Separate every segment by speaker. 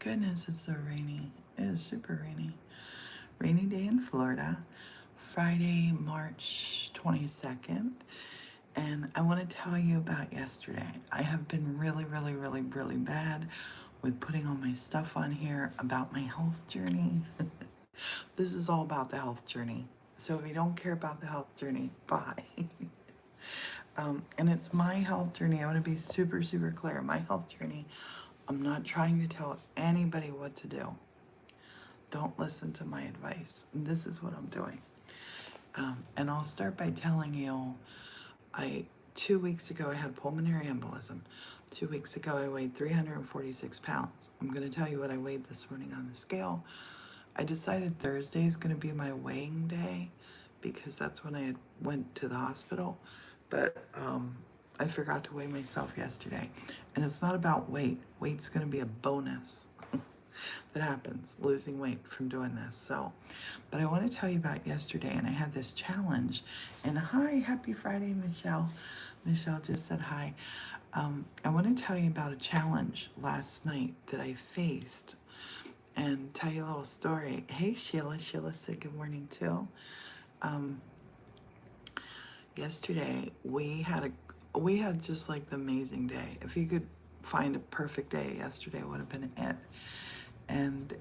Speaker 1: Goodness, it's so rainy. It is super rainy. Rainy day in Florida, Friday, March 22nd. And I want to tell you about yesterday. I have been really bad with putting all my stuff on here about my health journey. This is all about the health journey. So if you don't care about the health journey, bye. And it's my health journey. I want to be super clear. My health journey, I'm not trying to tell anybody what to do. Don't listen to my advice. This is what I'm doing. And I'll start by telling you, 2 weeks ago I had pulmonary embolism. 2 weeks ago I weighed 346 pounds. I'm going to tell you what I weighed this morning on the scale. I decided Thursday is going to be my weighing day because that's when I went to the hospital. But I forgot to weigh myself yesterday. And it's not about weight. Weight's going to be a bonus that happens, losing weight from doing this. So, but I want to tell you about yesterday, and I had this challenge. And hi, happy Friday, Michelle. Michelle just said hi. I want to tell you about a challenge last night that I faced and tell you a little story. Hey, Sheila. Sheila said good morning, too. Yesterday, we had just like the amazing day. If you could find a perfect day, yesterday would have been it. And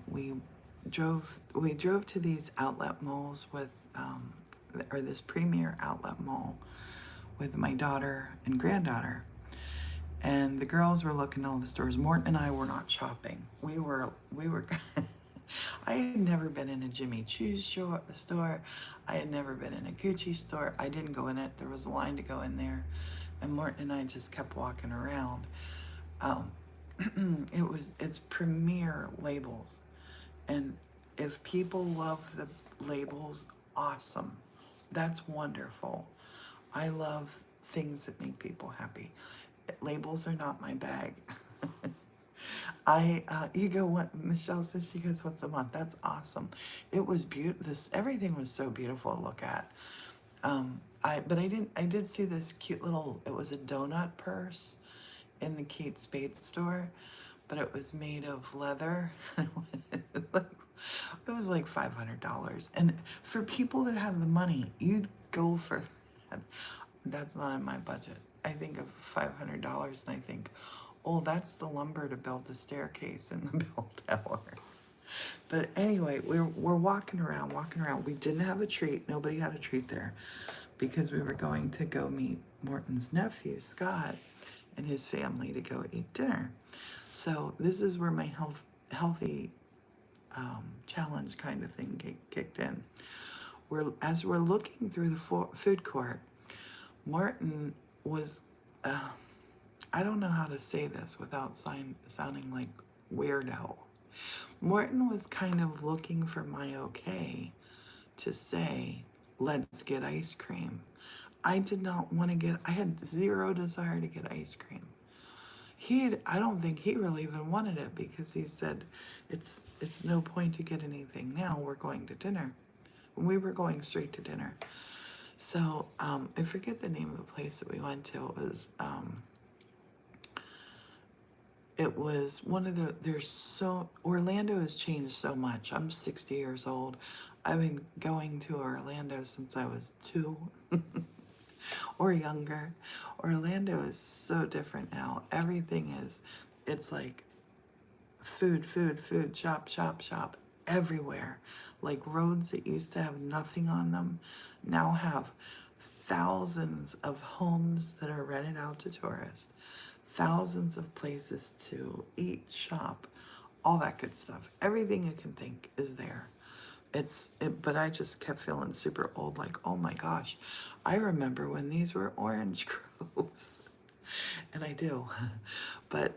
Speaker 1: we drove to these outlet malls with or this premier outlet mall with my daughter and granddaughter. And the girls were looking at all the stores. Morton and I were not shopping. We were I had never been in a Jimmy Choo's store. I had never been in a Gucci store. I didn't go in it. There was a line to go in there. And Morton and I just kept walking around. It's premier labels. And if people love the labels, awesome. That's wonderful. I love things that make people happy. Labels are not my bag. You go, what Michelle says, she goes once a month. That's awesome. It was beautiful. Everything was so beautiful to look at. I did see this cute little, it was a donut purse in the Kate Spade store, but it was made of leather. It was like $500. And for people that have the money, you'd go for that. That's not in my budget. I think of $500 and I think, oh, that's the lumber to build the staircase in the bell tower. But anyway, we're walking around. We didn't have a treat. Nobody had a treat there because we were going to go meet Morton's nephew, Scott, and his family to go eat dinner. So this is where my healthy challenge kind of thing kicked in. As we're looking through the food court, Morton was, I don't know how to say this without sounding like weirdo. Morton was kind of looking for my okay to say, let's get ice cream. I did not want to I had zero desire to get ice cream. I don't think he really even wanted it because he said, it's no point to get anything now, we're going to dinner. We were going straight to dinner. So, I forget the name of the place that we went to. It was one of Orlando has changed so much. I'm 60 years old. I've been going to Orlando since I was 2 or younger. Orlando is so different now. Everything it's like food, shop, everywhere. Like roads that used to have nothing on them now have thousands of homes that are rented out to tourists, thousands of places to eat, shop, all that good stuff. Everything you can think is there. But I just kept feeling super old, like, oh my gosh, I remember when these were orange groves. And I do. But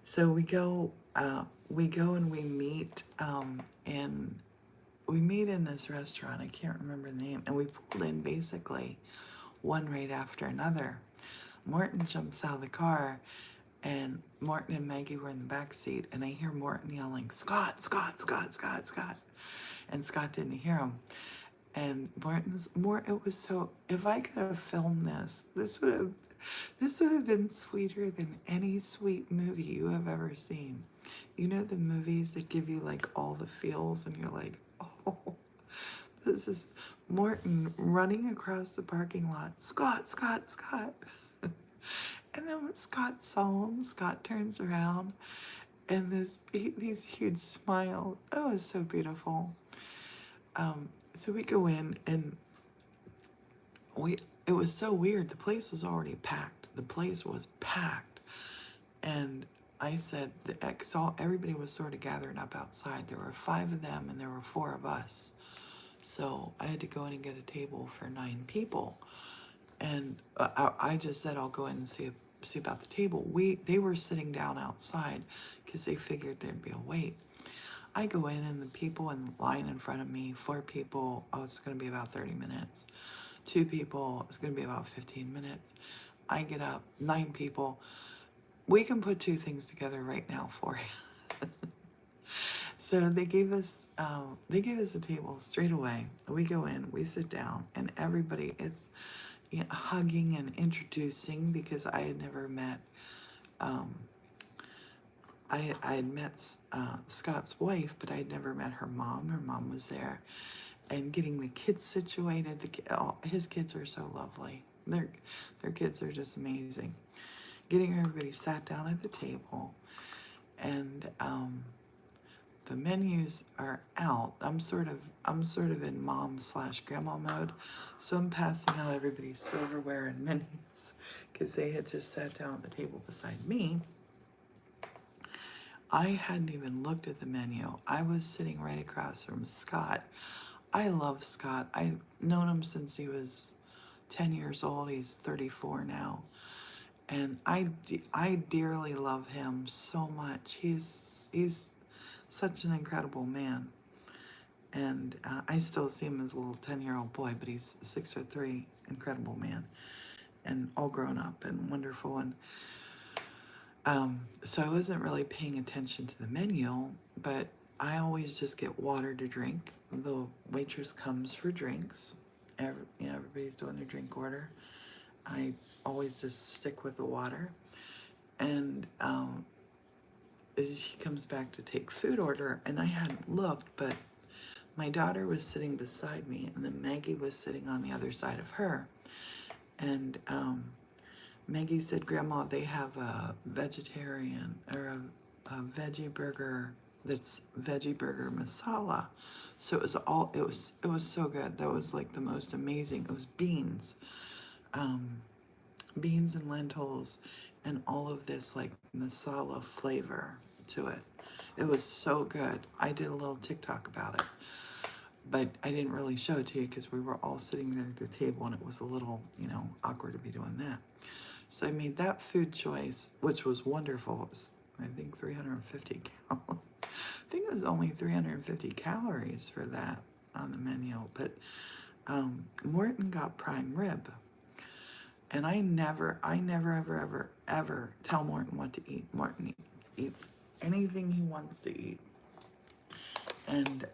Speaker 1: so we go and we meet in this restaurant. I can't remember the name. And we pulled in basically one right after another. Morton jumps out of the car, and Morton and Maggie were in the back seat, and I hear Morton yelling, Scott, Scott, Scott, Scott, Scott. And Scott didn't hear him. And it was so, if I could have filmed this would have been sweeter than any sweet movie you have ever seen. You know the movies that give you like all the feels and you're like, oh, this is Morton running across the parking lot. Scott, Scott, Scott. And then when Scott saw him, Scott turns around and these huge smiles. Oh, it's so beautiful. So we go in and it was so weird. The place was already packed. The place was packed. And I said, everybody was sort of gathering up outside. There were 5 of them and there were 4 of us. So I had to go in and get a table for 9 people. And I just said, I'll go in and see about the table. They were sitting down outside because they figured there'd be a wait. I go in and the people in line in front of me, 4 people, oh, it's going to be about 30 minutes. 2 people, it's going to be about 15 minutes. I get up, 9 people. We can put 2 things together right now for you. So they gave us a table straight away. We go in, we sit down, and everybody is hugging and introducing because I had never met. I had met Scott's wife, but I had never met her mom. Her mom was there, and getting the kids situated. His kids are so lovely. Their kids are just amazing. Getting everybody sat down at the table, and the menus are out. I'm sort of in mom/grandma mode, so I'm passing out everybody's silverware and menus because they had just sat down at the table beside me. I hadn't even looked at the menu. I was sitting right across from Scott. I love Scott. I've known him since he was 10 years old. He's 34 now. And I dearly love him so much. He's such an incredible man. And I still see him as a little 10-year-old boy, but he's 6'3", incredible man. And all grown up and wonderful. And so I wasn't really paying attention to the menu, but I always just get water to drink. The waitress comes for drinks. Everybody's doing their drink order. I always just stick with the water. And she comes back to take food order, and I hadn't looked, but my daughter was sitting beside me, and then Maggie was sitting on the other side of her. And Maggie said, Grandma, they have a vegetarian or a veggie burger that's veggie burger masala. So it was so good. That was like the most amazing. It was beans and lentils and all of this like masala flavor to it. It was so good. I did a little TikTok about it, but I didn't really show it to you because we were all sitting there at the table and it was a little, awkward to be doing that. So I made that food choice, which was wonderful. It was, I think, 350 calories. I think it was only 350 calories for that on the menu. But Morton got prime rib. And I never, ever tell Morton what to eat. Morton eats anything he wants to eat. And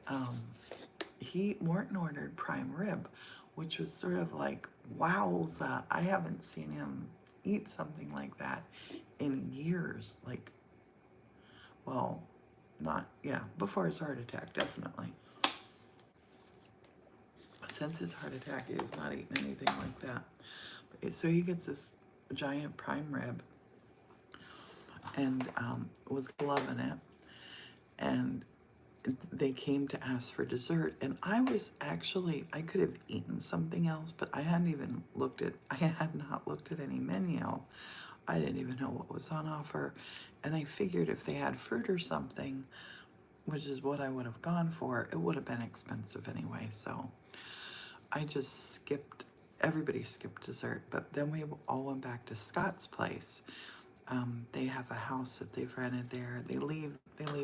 Speaker 1: Morton ordered prime rib, which was sort of like, wowza. I haven't seen him eat something like that in years. Like, well, before his heart attack, definitely. Since his heart attack, he has not eaten anything like that. So he gets this giant prime rib and was loving it. And they came to ask for dessert, and I could have eaten something else, but I had not looked at any menu. I didn't even know what was on offer, and I figured if they had fruit or something, which is what I would have gone for, it would have been expensive anyway, so I just everybody skipped dessert, but then we all went back to Scott's place. They have a house that they've rented there. They leave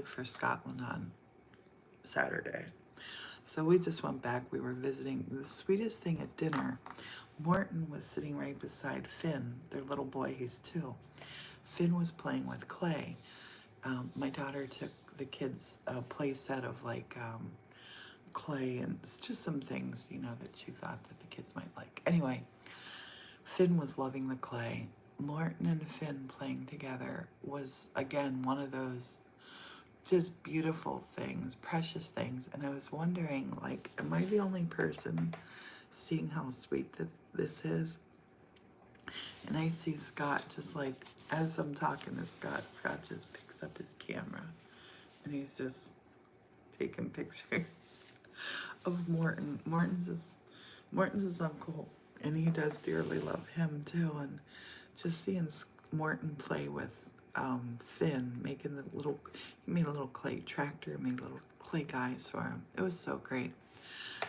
Speaker 1: for Scotland on Saturday. So we just went back. We were visiting. The sweetest thing at dinner, Morton was sitting right beside Finn, their little boy. He's 2. Finn was playing with clay. My daughter took the kids a play set of like clay, and it's just some things, that she thought that the kids might like. Anyway, Finn was loving the clay. Morton and Finn playing together was, again, one of those just beautiful things, precious things. And I was wondering, like, am I the only person seeing how sweet that this is? And I see Scott just like, as I'm talking to Scott, Scott just picks up his camera and he's just taking pictures of Morton. Morton's his uncle, and he does dearly love him too. And just seeing Morton play with Finn, making he made a little clay tractor, made little clay guys for him. It was so great.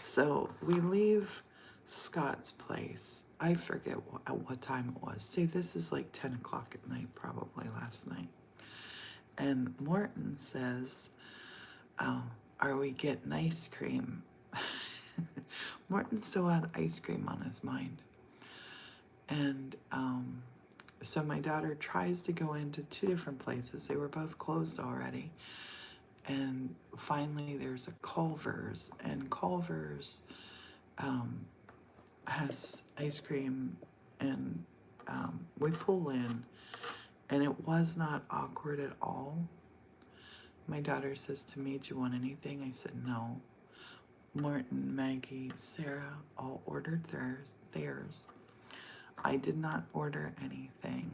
Speaker 1: So we leave Scott's place. I forget at what time it was. Say this is like 10 o'clock at night, probably last night. And Morton says, oh, are we getting ice cream? Morton still had ice cream on his mind. And so my daughter tries to go into 2 different places. They were both closed already. And finally there's a Culver's, and Culver's has ice cream, and we pull in, and it was not awkward at all. My daughter says to me, do you want anything? I said no. Morton, Maggie, Sarah all ordered theirs. I did not order anything.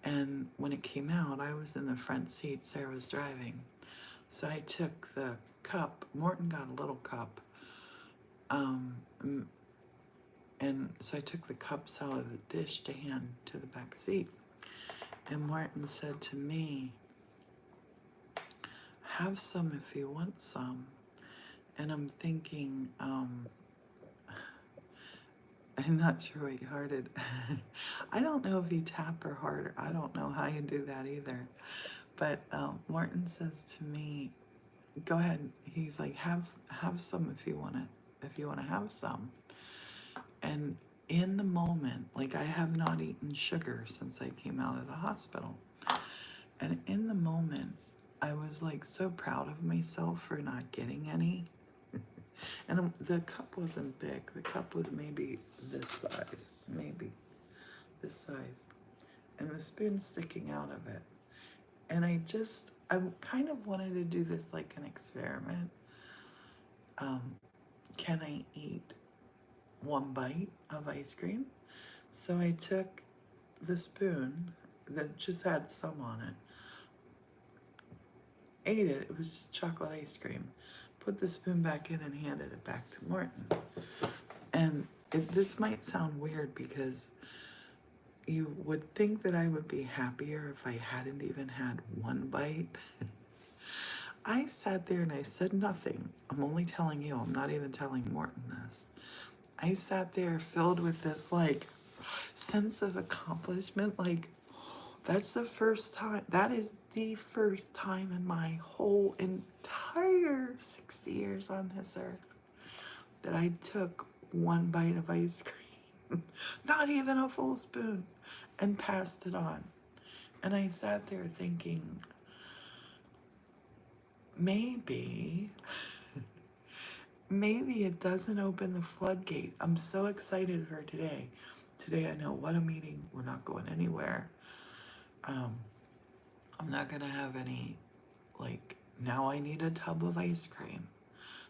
Speaker 1: And when it came out, I was in the front seat, Sarah was driving. So I took the cup, Morton got a little cup, and so I took the cups out of the dish to hand to the back seat. And Morton said to me, have some if you want some. And I'm thinking, I'm not sure what you hearted. I don't know if you tap or heart. I don't know how you do that either. But Morton says to me, go ahead. He's like, have some if you want to have some. And in the moment, like, I have not eaten sugar since I came out of the hospital. And in the moment, I was like so proud of myself for not getting any. And the cup wasn't big. The cup was maybe this size, and the spoon sticking out of it. And I kind of wanted to do this like an experiment. Can I eat 1 bite of ice cream? So I took the spoon that just had some on it, ate it. It was just chocolate ice cream. Put the spoon back in and handed it back to Morton. And this might sound weird because you would think that I would be happier if I hadn't even had 1 bite. I sat there and I said nothing. I'm only telling you, I'm not even telling Morton this. I sat there filled with this like sense of accomplishment, like, that's the first time, that is the first time in my whole entire 60 years on this earth that I took 1 bite of ice cream, not even a full spoon, and passed it on. And I sat there thinking, maybe it doesn't open the floodgate. I'm so excited for today. Today I know what I'm eating. We're not going anywhere. I'm not gonna have any, like, now I need a tub of ice cream.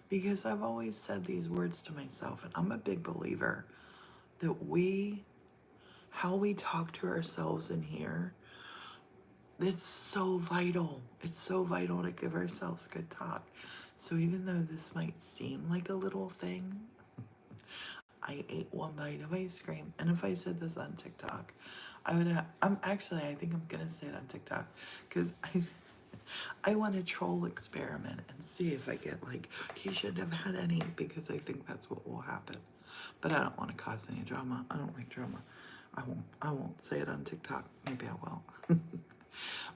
Speaker 1: Because I've always said these words to myself, and I'm a big believer that how we talk to ourselves in here, it's so vital. It's so vital to give ourselves good talk. So even though this might seem like a little thing, I ate 1 bite of ice cream. And if I said this on TikTok, I think I'm gonna say it on TikTok, because I want to troll experiment and see if I get like, you shouldn't have had any, because I think that's what will happen. But I don't want to cause any drama. I don't like drama. I won't say it on TikTok. Maybe I will.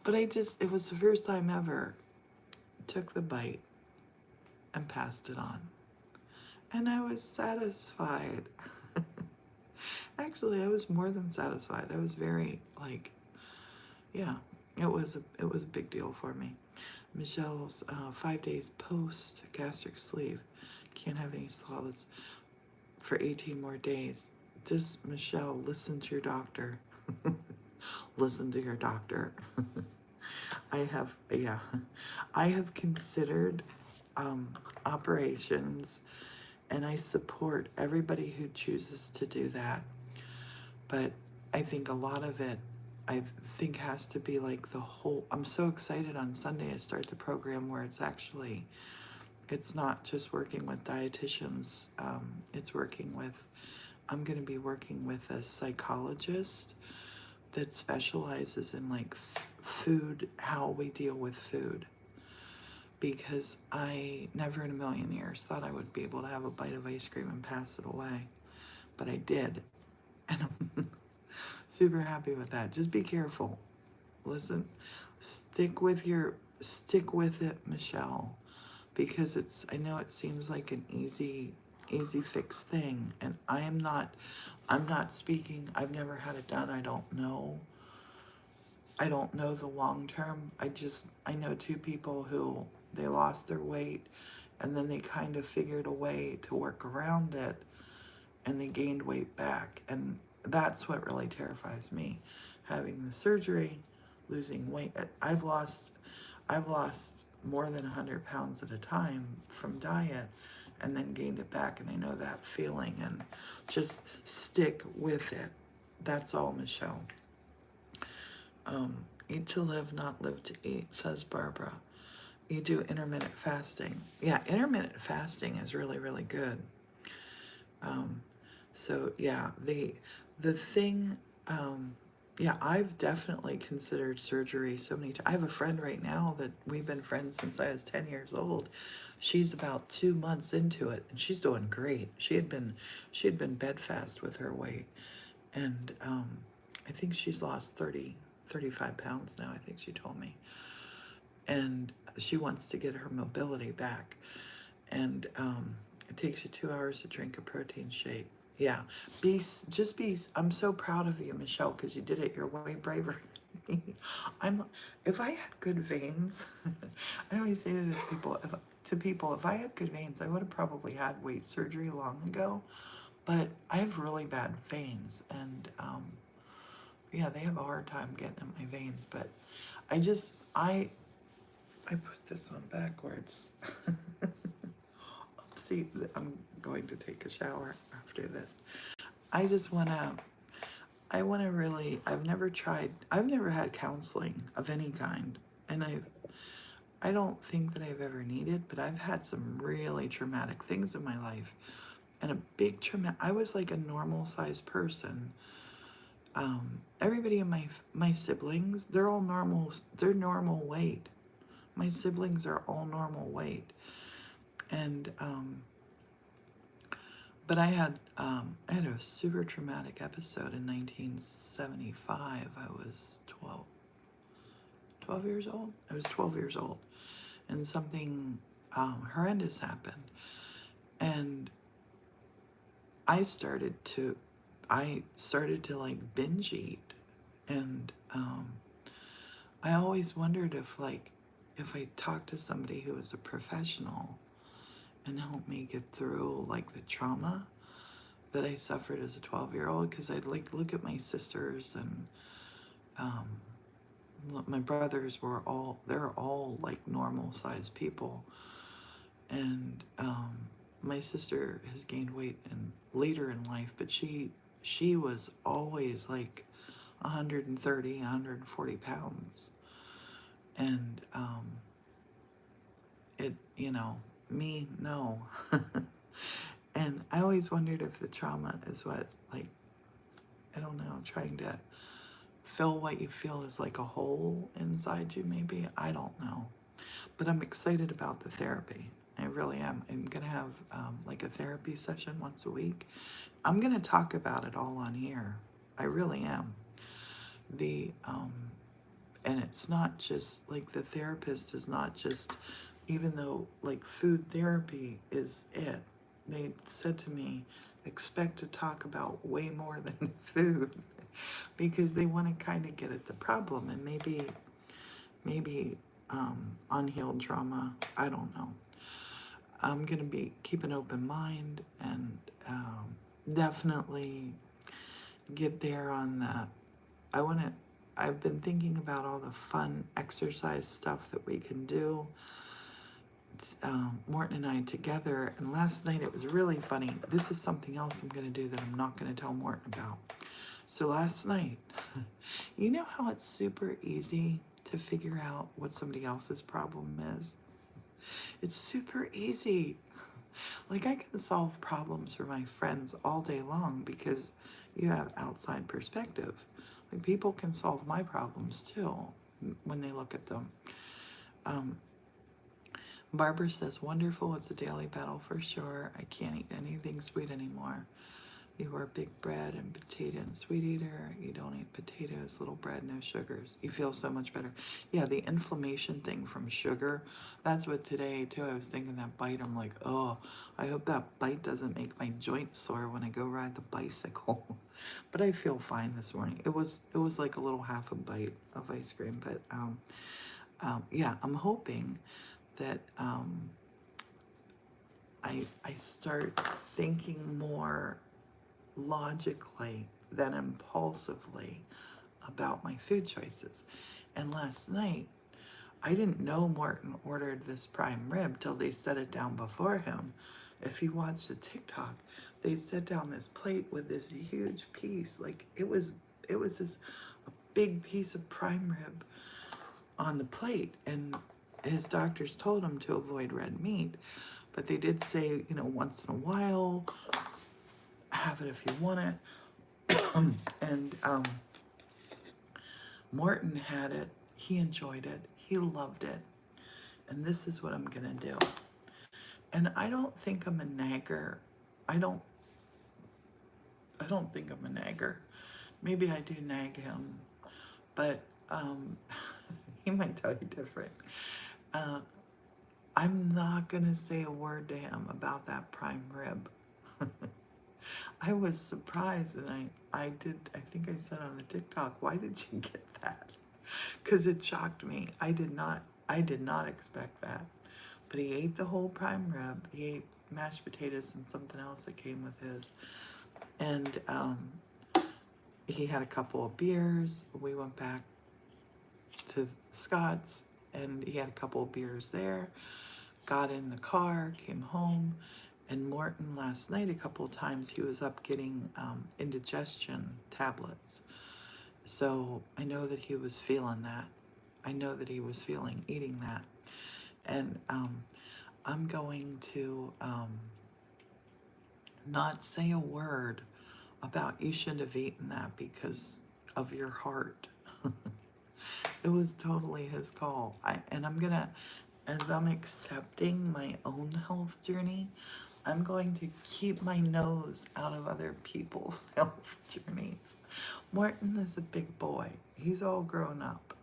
Speaker 1: But it was the first time ever, took the bite and passed it on. And I was satisfied. Actually, I was more than satisfied. I was very, like, yeah, it was a big deal for me. Michelle's 5 days post gastric sleeve. Can't have any solids for 18 more days. Just, Michelle, listen to your doctor. Listen to your doctor. Yeah, I have considered operations, and I support everybody who chooses to do that. But I think a lot of it, I think, has to be like the whole. I'm so excited on Sunday to start the program where it's not just working with dietitians. It's working with. I'm going to be working with a psychologist that specializes in like food, how we deal with food. Because I never in a million years thought I would be able to have a bite of ice cream and pass it away. But I did. And I'm super happy with that. Just be careful. Listen, stick with it, Michelle. Because I know it seems like an easy fix thing. And I'm not speaking, I've never had it done. I don't know the long term. I know two people who they lost their weight and then they kind of figured a way to work around it and they gained weight back. And that's what really terrifies me. Having the surgery, losing weight. I've lost more than 100 pounds at a time from diet and then gained it back. And I know that feeling, and just stick with it. That's all, Michelle. Eat to live, not live to eat, says Barbara. You do intermittent fasting. Yeah, intermittent fasting is really, really good. So yeah, the thing, yeah, I've definitely considered surgery so many times. I have a friend right now that we've been friends since I was 10 years old. She's about 2 months into it, and she's doing great. She had been bedfast with her weight, and I think she's lost 35 pounds now, I think she told me. And she wants to get her mobility back. And it takes you 2 hours to drink a protein shake. Yeah, I'm so proud of you, Michelle, because you did it. You're way braver than me. If I had good veins, I always say to people, if I had good veins, I would have probably had weight surgery long ago. But I have really bad veins, and yeah, they have a hard time getting in my veins. But I put this on backwards. See, I'm going to take a shower after this. I just want to, I've never had counseling of any kind. And I don't think that I've ever needed, but I've had some really traumatic things in my life. And a big trauma, I was like a normal sized person. Everybody in my siblings, they're all normal, they're normal weight. My siblings are all normal weight. And, but I had a super traumatic episode in 1975. I was 12 years old. I was 12 years old, and something horrendous happened, and I started to like binge eat, and I always wondered if I talked to somebody who was a professional and help me get through like the trauma that I suffered as a 12-year-old, because I'd like look at my sisters and my brothers they're all like normal sized people, and my sister has gained weight and later in life, but she was always like 130, 140 pounds, and me, no. And I always wondered if the trauma is what, like, I don't know, trying to fill what you feel is like a hole inside you, maybe. I don't know. But I'm excited about the therapy. I really am. I'm going to have like a therapy session once a week. I'm going to talk about it all on here. I really am. And it's not just like the therapist is not just, even though like food therapy is it, they said to me, expect to talk about way more than food, because they want to kind of get at the problem, and maybe unhealed trauma. I don't know. I'm going to keep an open mind, and definitely get there on that. I want to I've been thinking about all the fun exercise stuff that we can do. Morton and I together, and last night it was really funny. This is something else I'm going to do that I'm not going to tell Morton about. So last night, you know how it's super easy to figure out what somebody else's problem is? It's super easy. Like, I can solve problems for my friends all day long because you have outside perspective. Like, people can solve my problems too when they look at them. Barbara says, wonderful, it's a daily battle for sure. I can't eat anything sweet anymore. You are a big bread and potato and sweet eater. You don't eat potatoes, little bread, no sugars. You feel so much better. Yeah, the inflammation thing from sugar, that's what today too, I was thinking that bite, I'm like, oh, I hope that bite doesn't make my joints sore when I go ride the bicycle. But I feel fine this morning. It was like a little half a bite of ice cream, but yeah, I'm hoping that I start thinking more logically than impulsively about my food choices. And last night, I didn't know Morton ordered this prime rib till they set it down before him. If you watch the TikTok, they set down this plate with this huge piece, like it was this a big piece of prime rib on the plate, and his doctors told him to avoid red meat, but they did say, you know, once in a while, have it if you want it. And Morton had it, he enjoyed it, he loved it, and this is what I'm gonna do. And I don't think I'm a nagger. I don't think I'm a nagger. Maybe I do nag him, but he might tell you different. I'm not gonna say a word to him about that prime rib. I was surprised, and I think I said on the TikTok, why did you get that? Because it shocked me. I did not expect that. But he ate the whole prime rib. He ate mashed potatoes and something else that came with his. And he had a couple of beers. We went back to Scott's, and he had a couple of beers there. Got in the car, came home. And Morton last night, a couple of times, he was up getting indigestion tablets. So I know that he was feeling that. I know that he was feeling eating that. And I'm going to not say a word about you shouldn't have eaten that because of your heart. It was totally his call. And I'm gonna, as I'm accepting my own health journey, I'm going to keep my nose out of other people's health journeys. Morton is a big boy. He's all grown up.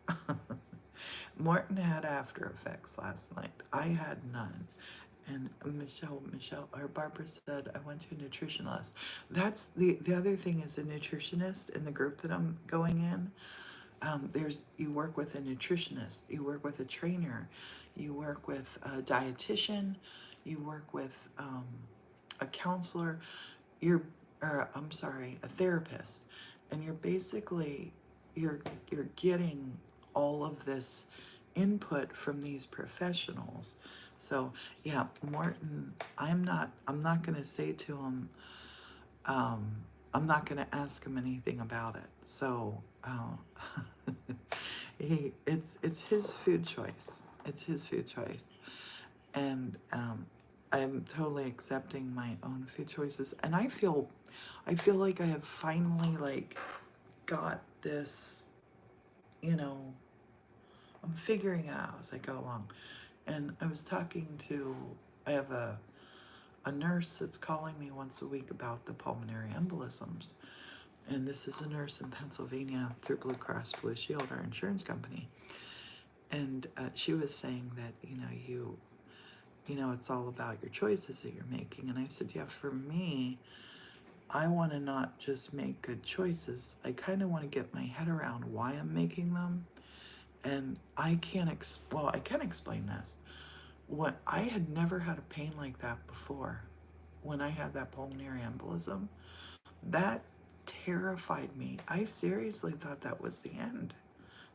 Speaker 1: Morton had after effects last night. I had none. And Michelle, or Barbara said, I went to a nutritionist. That's the other thing is a nutritionist in the group that I'm going in. You work with a nutritionist, you work with a trainer, you work with a dietitian, you work with a counselor, a therapist, and you're basically you're getting all of this input from these professionals. So yeah, Morton, I'm not gonna say to him, I'm not gonna ask him anything about it. So it's his food choice. It's his food choice. And I'm totally accepting my own food choices. And I feel like I have finally like got this, you know, I'm figuring it out as I go along. And I was talking to, I have a nurse that's calling me once a week about the pulmonary embolisms. And this is a nurse in Pennsylvania through Blue Cross Blue Shield, our insurance company. And she was saying that, you know, it's all about your choices that you're making. And I said, yeah, for me, I want to not just make good choices. I kind of want to get my head around why I'm making them. And I can explain this. I had never had a pain like that before. When I had that pulmonary embolism, that terrified me. I seriously thought that was the end.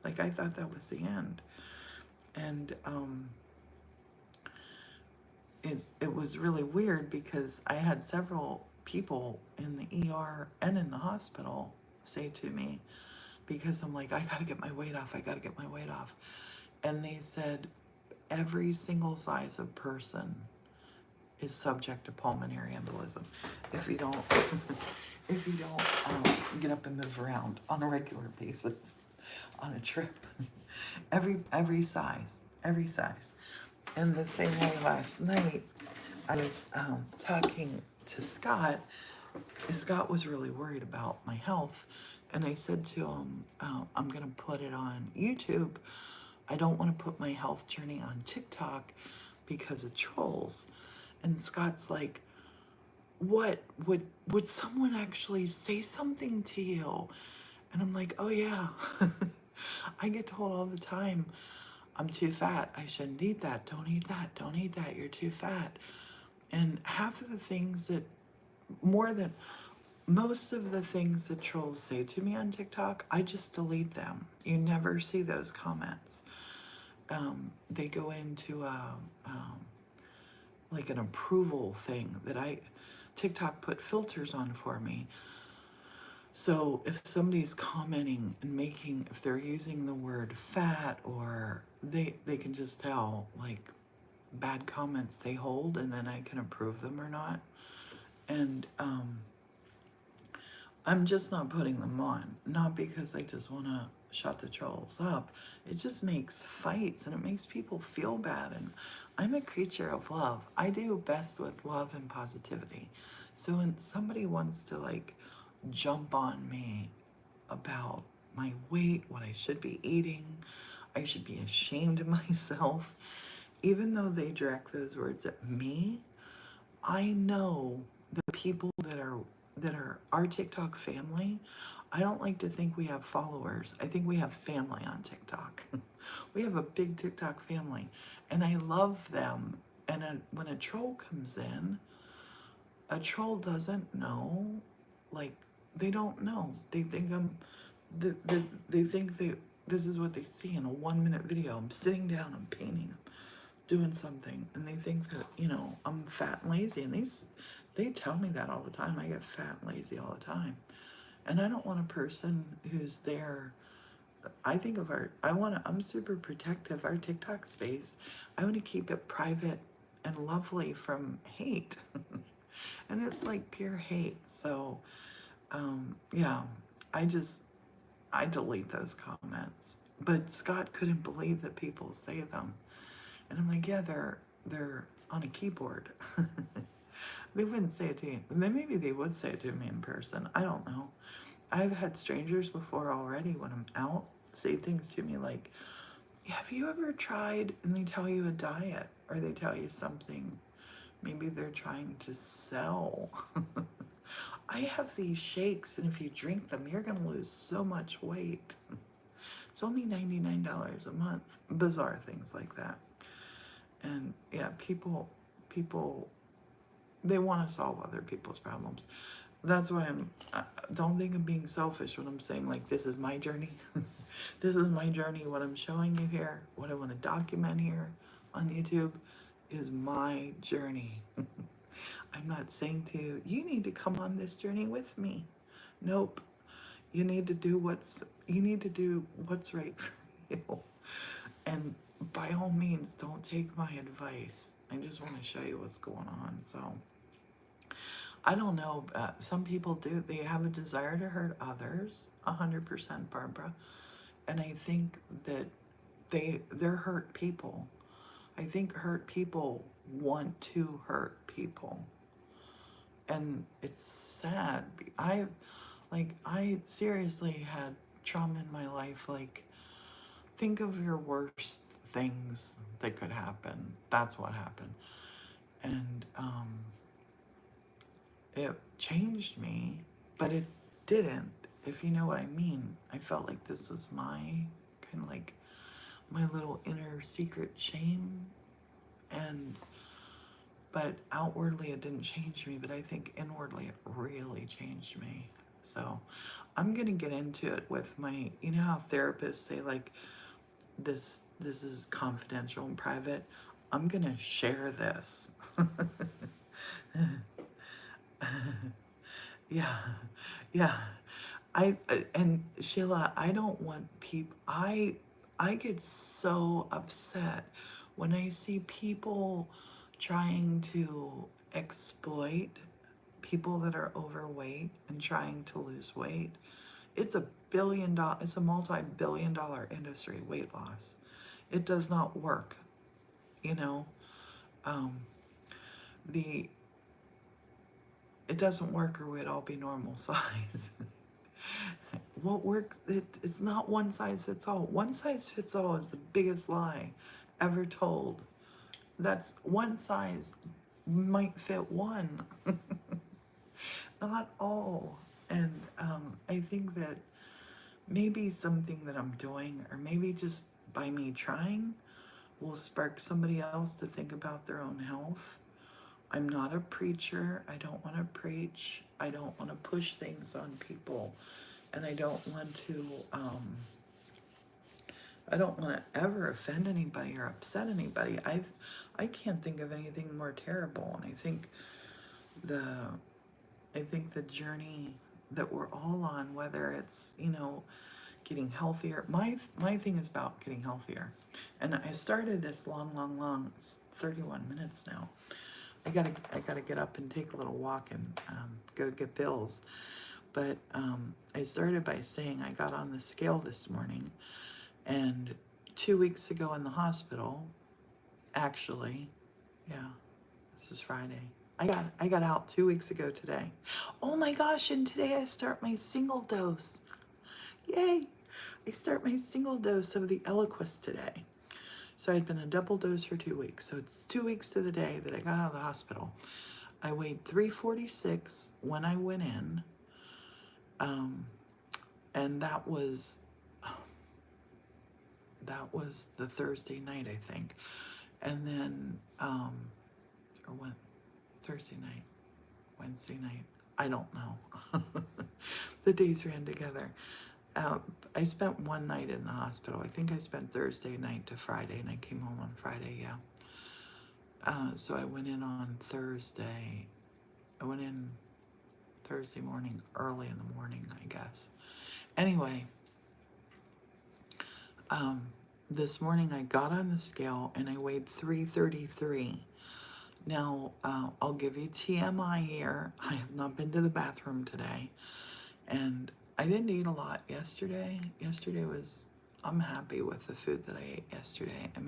Speaker 1: Like, I thought that was the end. And it was really weird because I had several people in the ER and in the hospital say to me, because I'm like, I gotta get my weight off, I gotta get my weight off. And they said, every single size of person is subject to pulmonary embolism if you don't if you don't get up and move around on a regular basis on a trip. every size, every size. And the same way last night, I was talking to Scott. Scott was really worried about my health, and I said to him, I'm gonna put it on YouTube. I don't want to put my health journey on TikTok because of trolls. And Scott's like, what would someone actually say something to you? And I'm like, oh yeah. I get told all the time, I'm too fat, I shouldn't eat that, don't eat that, don't eat that, you're too fat. And half of the things that, most of the things that trolls say to me on TikTok, I just delete them. You never see those comments. They go into like an approval thing that TikTok put filters on for me. So if somebody's commenting and if they're using the word fat, or they can just tell, like, bad comments they hold, and then I can approve them or not. And I'm just not putting them on, not because I just want to shut the trolls up. It just makes fights, and it makes people feel bad. And I'm a creature of love. I do best with love and positivity. So when somebody wants to, like, jump on me about my weight, what I should be eating, I should be ashamed of myself, even though they direct those words at me, I know the people that are our TikTok family. I don't like to think we have followers. I think we have family on TikTok. We have a big TikTok family, and I love them. And when a troll comes in, a troll doesn't know, like, they don't know. They think they think this is what they see in a 1-minute video. I'm sitting down, I'm painting, I'm doing something, and they think that, I'm fat and lazy. And they tell me that all the time. I get fat and lazy all the time. And I don't want a person who's there. I think of I'm super protective. Our TikTok space, I want to keep it private and lovely from hate. And it's like pure hate. So, yeah, I delete those comments. But Scott couldn't believe that people say them. And I'm like, yeah, they're on a keyboard. They wouldn't say it to you. Then maybe they would say it to me in person. I don't know. I've had strangers before already when I'm out say things to me like, have you ever tried, and they tell you a diet, or they tell you something. Maybe they're trying to sell. I have these shakes, and if you drink them, you're going to lose so much weight. It's only $99 a month. Bizarre things like that. And yeah, people, they want to solve other people's problems. That's why don't think I'm being selfish when I'm saying, like, this is my journey. This is my journey. What I'm showing you here, what I want to document here on YouTube is my journey. I'm not saying to you, you need to come on this journey with me. Nope. You need to do what's right for you. And by all means, don't take my advice. I just want to show you what's going on. So I don't know. Some people do. They have a desire to hurt others. 100%, Barbara. And I think that they're hurt people. I think hurt people want to hurt people. And it's sad. I seriously had trauma in my life. Like, think of your worst things that could happen. That's what happened. And it changed me, but it didn't, if you know what I mean. I felt like this was my kind of like my little inner secret shame. But outwardly it didn't change me, but I think inwardly it really changed me. So I'm gonna get into it with my, you know how therapists say like this is confidential and private. I'm gonna share this. Yeah, yeah. And Sheila, I don't want people. I get so upset when I see people trying to exploit people that are overweight and trying to lose weight. It's a it's a multi-billion-dollar industry, weight loss. It does not work, you know. Um, the it doesn't work or we'd all be normal size. What works, it's not one size fits all. One size fits all is the biggest lie ever told. That's one size might fit one, not all. And I think that maybe something that I'm doing, or maybe just by me trying, will spark somebody else to think about their own health. I'm not a preacher. I don't want to preach. I don't want to push things on people. And I don't want to ever offend anybody or upset anybody. I can't think of anything more terrible. And the I think the journey that we're all on, whether it's, you know, getting healthier. My thing is about getting healthier. And I started this long, it's 31 minutes now. I gotta get up and take a little walk and go get bills. But I started by saying I got on the scale this morning, and 2 weeks ago in the hospital, actually, yeah, this is Friday. I got out 2 weeks ago today. Oh my gosh, and today I start my single dose. Yay! I start my single dose of the Eliquis today. So I'd been a double dose for 2 weeks. So it's 2 weeks to the day that I got out of the hospital. I weighed 346 when I went in. And that was the Thursday night, I think. And then, or what, Thursday night, Wednesday night, I don't know. The days ran together. I spent one night in the hospital. I think I spent Thursday night to Friday, and I came home on Friday, yeah. So I went in on Thursday. I went in Thursday morning, early in the morning, I guess. Anyway, this morning I got on the scale and I weighed 333. Now, I'll give you TMI here. I have not been to the bathroom today, and I didn't eat a lot yesterday. I'm happy with the food that I ate yesterday. I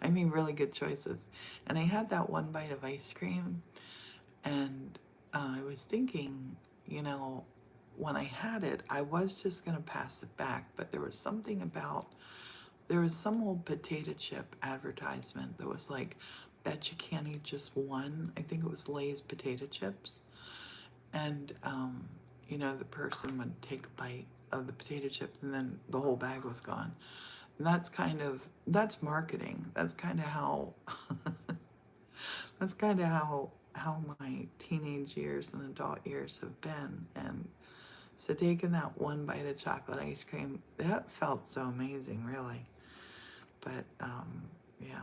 Speaker 1: made really good choices. And I had that one bite of ice cream, and I was thinking, you know, when I had it, I was just gonna pass it back, but there was some old potato chip advertisement that was like, bet you can't eat just one. I think it was Lay's potato chips. And, you know, the person would take a bite of the potato chip and then the whole bag was gone. And that's marketing. That's kind of how, how my teenage years and adult years have been. And so taking that one bite of chocolate ice cream, that felt so amazing, really. But, yeah,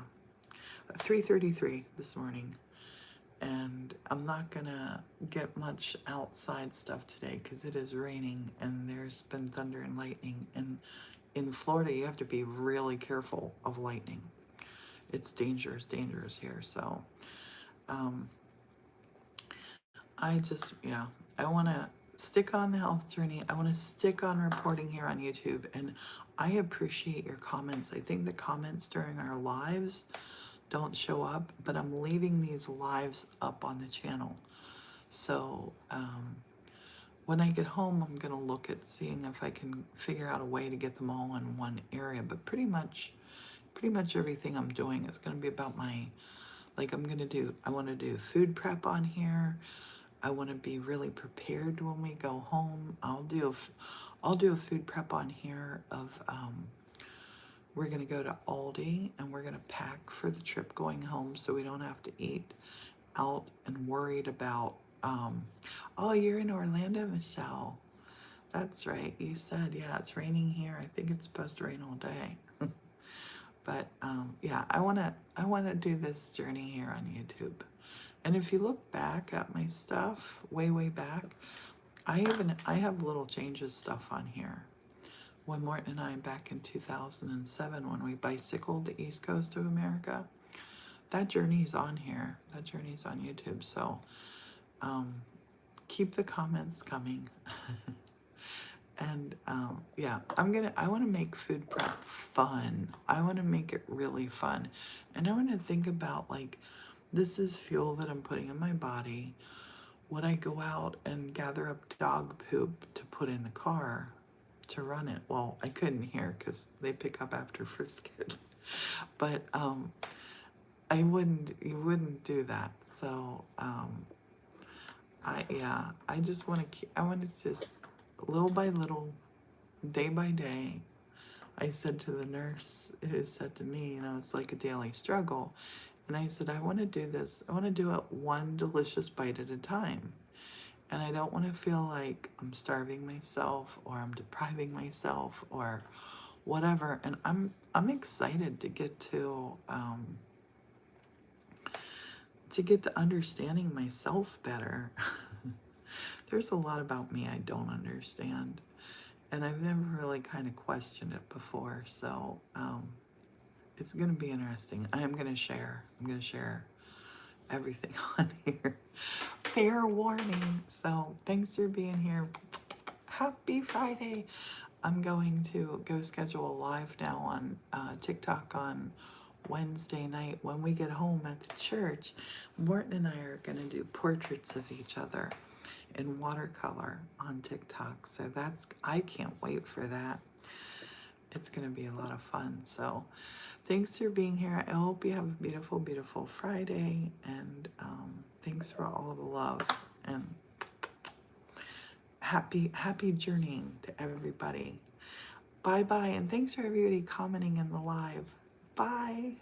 Speaker 1: 3:33 this morning. And I'm not gonna get much outside stuff today because it is raining and there's been thunder and lightning. And in Florida, you have to be really careful of lightning. It's dangerous here. So, I want to stick on the health journey. I want to stick on reporting here on YouTube. And I appreciate your comments. I think the comments during our lives don't show up, but I'm leaving these lives up on the channel. So when I get home, I'm going to look at seeing if I can figure out a way to get them all in one area. But pretty much everything I'm doing is going to be about I want to do food prep on here. I want to be really prepared when we go home. I'll do a food prep on here of, we're going to go to Aldi and we're going to pack for the trip going home so we don't have to eat out and worried about Oh, you're in Orlando, Michelle. That's right. You said, yeah, it's raining here. I think it's supposed to rain all day. But yeah, I wanna do this journey here on YouTube. And if you look back at my stuff, way back, I have little changes stuff on here. When Morton and I, back in 2007, when we bicycled the East Coast of America, that journey's on here. That journey's on YouTube. So keep the comments coming. And yeah, I want to make food prep fun. I want to make it really fun. And I want to think about, like, this is fuel that I'm putting in my body. Would I go out and gather up dog poop to put in the car to run it? Well, I couldn't here because they pick up after Frisket. But you wouldn't do that. So I just want to I want to just little by little, day by day. I said to the nurse who said to me, it's like a daily struggle. And I said, I want to do this. I want to do it one delicious bite at a time. And I don't want to feel like I'm starving myself or I'm depriving myself or whatever. And I'm excited to get to understanding myself better. There's a lot about me I don't understand. And I've never really kind of questioned it before. So it's going to be interesting. I'm going to share everything on here. Fair warning. So thanks for being here. Happy Friday. I'm going to go schedule a live now on TikTok on Wednesday night when we get home at the church. Morton and I are going to do portraits of each other in watercolor on TikTok. So I can't wait for that. It's going to be a lot of fun. So thanks for being here. I hope you have a beautiful, beautiful Friday. And thanks for all the love. And happy journeying to everybody. Bye-bye. And thanks for everybody commenting in the live. Bye.